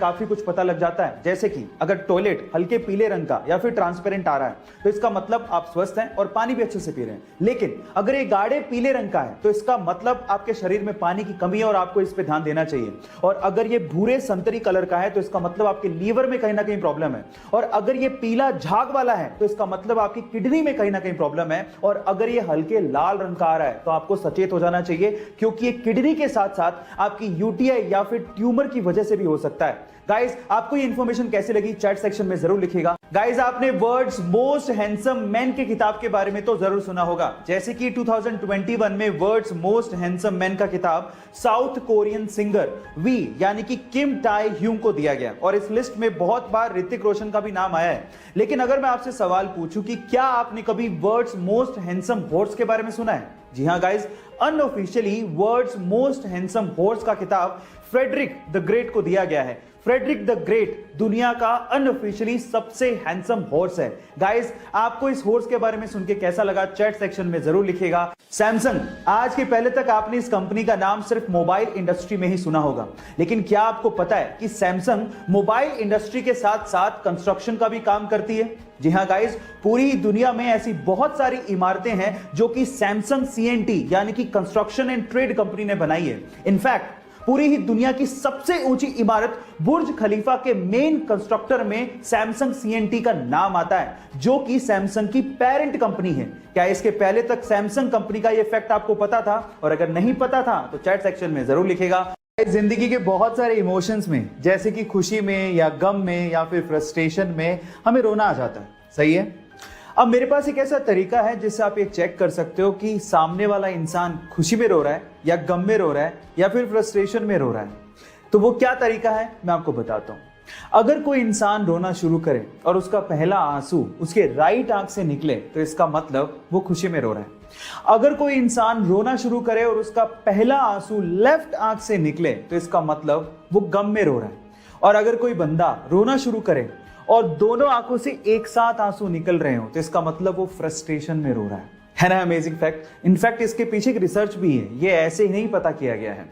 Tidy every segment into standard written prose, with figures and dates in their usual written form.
काफी कुछ पता लग जाता है, जैसे कि अगर टॉयलेट हल्के पीले रंग का या फिर ट्रांसपेरेंट आ रहा है तो इसका मतलब आप स्वस्थ हैं और पानी भी अच्छे से पी रहे हैं। लेकिन अगर ये गाढ़े पीले रंग का है तो इसका मतलब आपके शरीर में पानी की कमी है और आपको इस पे ध्यान देना चाहिए। और अगर ये भूरे संतरी कलर का है तो इसका मतलब आपके लीवर में कहीं ना कहीं प्रॉब्लम है। और अगर ये पीला झाग वाला है तो इसका मतलब आपकी किडनी में कहीं ना कहीं प्रॉब्लम है। और अगर ये हल्के लाल रंग का आ रहा है तो आपको सचेत हो जाना चाहिए, क्योंकि ये किडनी के साथ साथ आपकी यूटीआई या फिर ट्यूमर की वजह से भी हो सकता है। गाइस, आपको ये इंफॉर्मेशन कैसे लगी चैट सेक्शन में जरूर लिखिएगा। गाइस, आपने वर्ल्ड्स मोस्ट हैंडसम मैन के किताब के बारे में तो जरूर सुना होगा, जैसे कि 2021 में वर्ल्ड्स मोस्ट हैंडसम मैन का किताब साउथ कोरियन सिंगर वी यानी कि किम टाई ह्यूंग को दिया गया और इस लिस्ट में बहुत बार ऋतिक रोशन का भी नाम आया है। लेकिन अगर मैं आपसे सवाल पूछूं कि क्या आपने कभी वर्ल्ड्स मोस्ट हैंडसम हॉर्स के बारे में सुना है? जी हां guys, unofficially world's most handsome horse का किताब फ्रेडरिक द ग्रेट को दिया गया है। फ्रेडरिक द ग्रेट दुनिया का अनऑफिशियली सबसे हैंडसम हॉर्स है। गाइस, आपको इस हॉर्स के बारे में सुन के कैसा लगा चैट सेक्शन में जरूर लिखिएगा। सैमसंग, आज के पहले तक आपने इस कंपनी का नाम सिर्फ मोबाइल इंडस्ट्री में ही सुना होगा, लेकिन क्या आपको पता है कि सैमसंग मोबाइल इंडस्ट्री के साथ साथ कंस्ट्रक्शन का भी काम करती है? जी हां गाइस, पूरी दुनिया में ऐसी बहुत सारी इमारतें हैं जो कि सैमसंग सीएनटी यानी कि कंस्ट्रक्शन एंड ट्रेड कंपनी ने बनाई है। इनफैक्ट पूरी ही दुनिया की सबसे ऊंची इमारत बुर्ज खलीफा के मेन कंस्ट्रक्टर में सैमसंग सीएनटी का नाम आता है, जो कि सैमसंग की पेरेंट कंपनी है। क्या इसके पहले तक सैमसंग कंपनी का यह फैक्ट आपको पता था? और अगर नहीं पता था तो चैट सेक्शन में जरूर लिखेगा। जिंदगी के बहुत सारे इमोशंस में, जैसे कि खुशी में या गम में या फिर फ्रस्ट्रेशन में हमें रोना आ जाता है, सही है? अब मेरे पास एक ऐसा तरीका है जिससे आप ये चेक कर सकते हो कि सामने वाला इंसान खुशी में रो रहा है या गम में रो रहा है या फिर फ्रस्ट्रेशन में रो रहा है। तो वो क्या तरीका है मैं आपको बताता हूं। अगर कोई इंसान रोना शुरू करे और उसका पहला आंसू उसके राइट आंख से निकले तो इसका मतलब वो खुशी में रो रहा है। अगर कोई इंसान रोना शुरू करे और उसका पहला आंसू लेफ्ट आंख से निकले तो इसका मतलब वो गम में रो रहा है। और अगर कोई बंदा रोना शुरू करे और दोनों आंखों से एक साथ आंसू निकल रहे हो तो इसका मतलब वो फ्रस्ट्रेशन में रो रहा है ना? Amazing fact. इनफैक्ट इसके पीछे एक रिसर्च भी है, ये ऐसे ही नहीं पता किया गया है।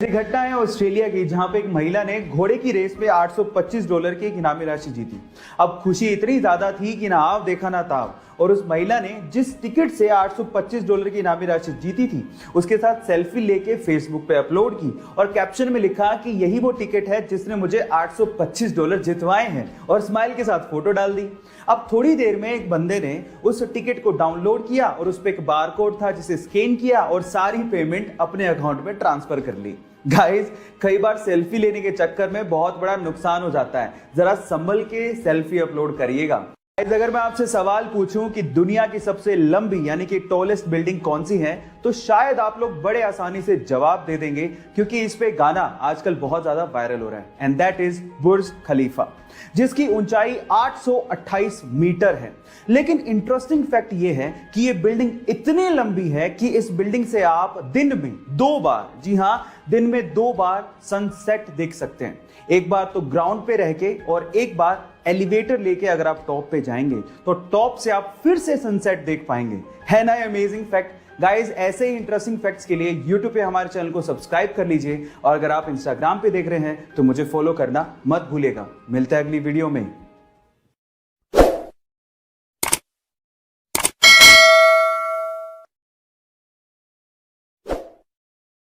एक घटना है ऑस्ट्रेलिया की, जहां पे एक महिला ने घोड़े की रेस में $825 की एक इनामी राशि जीती। अब खुशी इतनी ज्यादा थी कि ना आव देखा ना ताव, और उस महिला ने जिस टिकट से $825 की इनामी राशि जीती थी उसके साथ सेल्फी लेके फेसबुक पे अपलोड की और कैप्शन में लिखा कि यही वो टिकट है जिसने मुझे $825 जितवाए हैं, और स्माइल के साथ फोटो डाल दी। अब थोड़ी देर में एक बंदे ने उस टिकट को डाउनलोड किया और उस पर एक बारकोड था जिसे स्कैन किया और सारी पेमेंट अपने अकाउंट में ट्रांसफर कर ली। गाइस, कई बार सेल्फी लेने के चक्कर में बहुत बड़ा नुकसान हो जाता है, जरा संभल के सेल्फी अपलोड करिएगा। अगर मैं आपसे सवाल पूछूं कि दुनिया की सबसे लंबी यानी कि टॉलेस्ट बिल्डिंग कौन सी है तो शायद आप लोग बड़े आसानी से जवाब दे देंगे, क्योंकि इस पे गाना आजकल बहुत ज्यादा वायरल हो रहा है, एंड दैट इज बुर्ज खलीफा, जिसकी ऊंचाई 828 मीटर है। लेकिन इंटरेस्टिंग फैक्ट यह है कि यह बिल्डिंग इतनी लंबी है कि इस बिल्डिंग से आप दिन में 2 बार, जी हां, दिन में 2 बार सनसेट देख सकते हैं। एक बार तो ग्राउंड पे रह के और एक बार एलिवेटर लेके अगर आप टॉप पे जाएंगे तो टॉप से आप फिर से सनसेट देख पाएंगे। है ना अमेजिंग फैक्ट? गाइस, ऐसे ही इंटरेस्टिंग फैक्ट्स के लिए YouTube पे हमारे चैनल को सब्सक्राइब कर लीजिए, और अगर आप Instagram पे देख रहे हैं तो मुझे फॉलो करना मत भूलिएगा। मिलते हैं अगली वीडियो में।